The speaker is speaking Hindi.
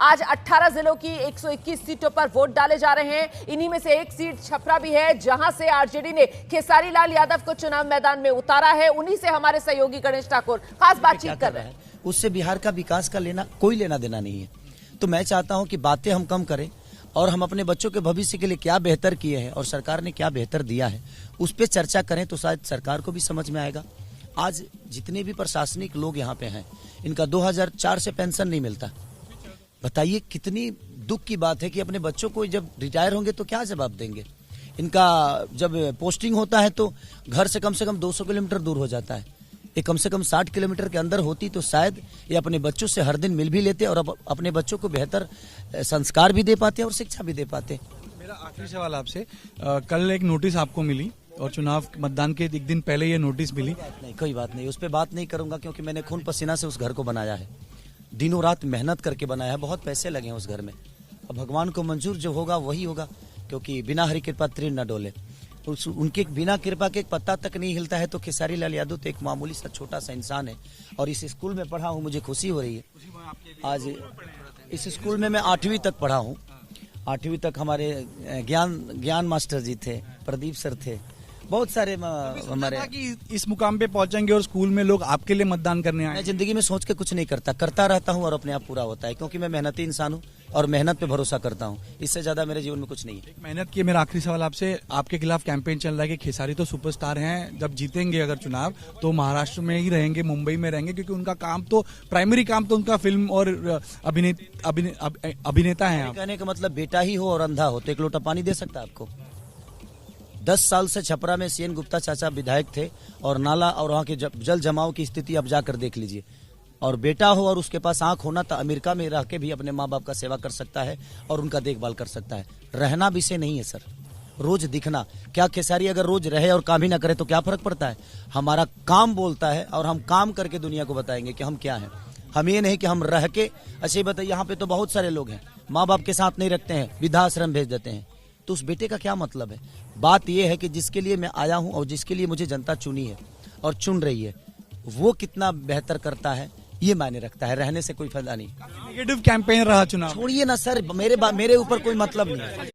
आज 18 जिलों की 121 सीटों पर वोट डाले जा रहे हैं। इन्हीं में से एक सीट छपरा भी है, जहां से आरजेडी ने खेसारी लाल यादव को चुनाव मैदान में उतारा है। उन्हीं से हमारे सहयोगी गणेश ठाकुर खास बातचीत कर रहे हैं। उससे बिहार का विकास का कोई लेना देना नहीं है। तो मैं चाहता हूं कि बातें हम कम करें और हम अपने बच्चों के भविष्य के लिए क्या बेहतर किए हैं और सरकार ने क्या बेहतर दिया है उस पर चर्चा करें, तो शायद सरकार को भी समझ में आएगा। आज जितने भी प्रशासनिक लोग यहाँ पे हैं, इनका 2004 से पेंशन नहीं मिलता। बताइए कितनी दुख की बात है कि अपने बच्चों को जब रिटायर होंगे तो क्या जवाब देंगे। इनका जब पोस्टिंग होता है तो घर से कम 200 किलोमीटर दूर हो जाता है। ये कम से कम 60 किलोमीटर के अंदर होती तो शायद ये अपने बच्चों से हर दिन मिल भी लेते और अपने बच्चों को बेहतर संस्कार भी दे पाते और शिक्षा भी दे पाते। मेरा आखिरी सवाल आपसे, कल एक नोटिस आपको मिली और चुनाव मतदान के एक दिन पहले ये नोटिस मिली। कोई बात नहीं, उस पर बात नहीं करूंगा क्योंकि मैंने खून पसीना से उस घर को बनाया है, दिनों रात मेहनत करके बनाया है, बहुत पैसे लगे हैं उस घर में। अब भगवान को मंजूर जो होगा वही होगा, क्योंकि बिना हरि कृपा तीर न डोले। उनके बिना कृपा के एक पत्ता तक नहीं हिलता है। तो खेसारी लाल यादव तो एक मामूली सा छोटा सा इंसान है और इस स्कूल में पढ़ा हूँ, मुझे खुशी हो रही है। आज इस स्कूल में मैं 8वीं तक पढ़ा हूँ। 8वीं तक हमारे ज्ञान मास्टर जी थे, प्रदीप सर थे, बहुत सारे हमारे। कि इस मुकाम पे पहुंचेंगे और स्कूल में लोग आपके लिए मतदान करने आए। मैं जिंदगी में सोच के कुछ नहीं करता रहता हूँ और अपने आप पूरा होता है, क्योंकि मैं मेहनती इंसान हूँ और मेहनत पे भरोसा करता हूँ। इससे ज्यादा मेरे जीवन में कुछ नहीं है। मेहनत की मेरा आखिरी सवाल आपसे, आपके खिलाफ कैंपेन चल रहा है कि खेसारी तो सुपरस्टार हैं, जब जीतेंगे अगर चुनाव तो महाराष्ट्र में ही रहेंगे, मुंबई में रहेंगे, क्योंकि उनका काम तो प्राइमरी काम तो उनका फिल्म और अभिनेता है। कहने का मतलब बेटा ही हो और अंधा हो तो एक लोटा पानी दे सकता है आपको। 10 साल से छपरा में सीएन गुप्ता चाचा विधायक थे और नाला और वहाँ के जल जमाव की स्थिति अब जाकर देख लीजिए। और बेटा हो और उसके पास आंख होना तो अमेरिका में रह के भी अपने माँ बाप का सेवा कर सकता है और उनका देखभाल कर सकता है। रहना विषय नहीं है सर, रोज दिखना। क्या खेसारी अगर रोज रहे और काम ही ना करे तो क्या फर्क पड़ता है। हमारा काम बोलता है और हम काम करके दुनिया को बताएंगे कि हम क्या हैं। हम ये नहीं कि हम रह के अच्छे बताइए। यहाँ पे तो बहुत सारे लोग हैं माँ बाप के साथ नहीं रखते हैं, वृद्धाश्रम भेज देते हैं। तो उस बेटे का क्या मतलब है। बात यह है कि जिसके लिए मैं आया हूं और जिसके लिए मुझे जनता चुनी है और चुन रही है, वो कितना बेहतर करता है ये मायने रखता है। रहने से कोई फायदा नहीं। नेगेटिव कैंपेन रहा चुनाव। छोड़िए ना सर, मेरे ऊपर कोई मतलब नहीं है।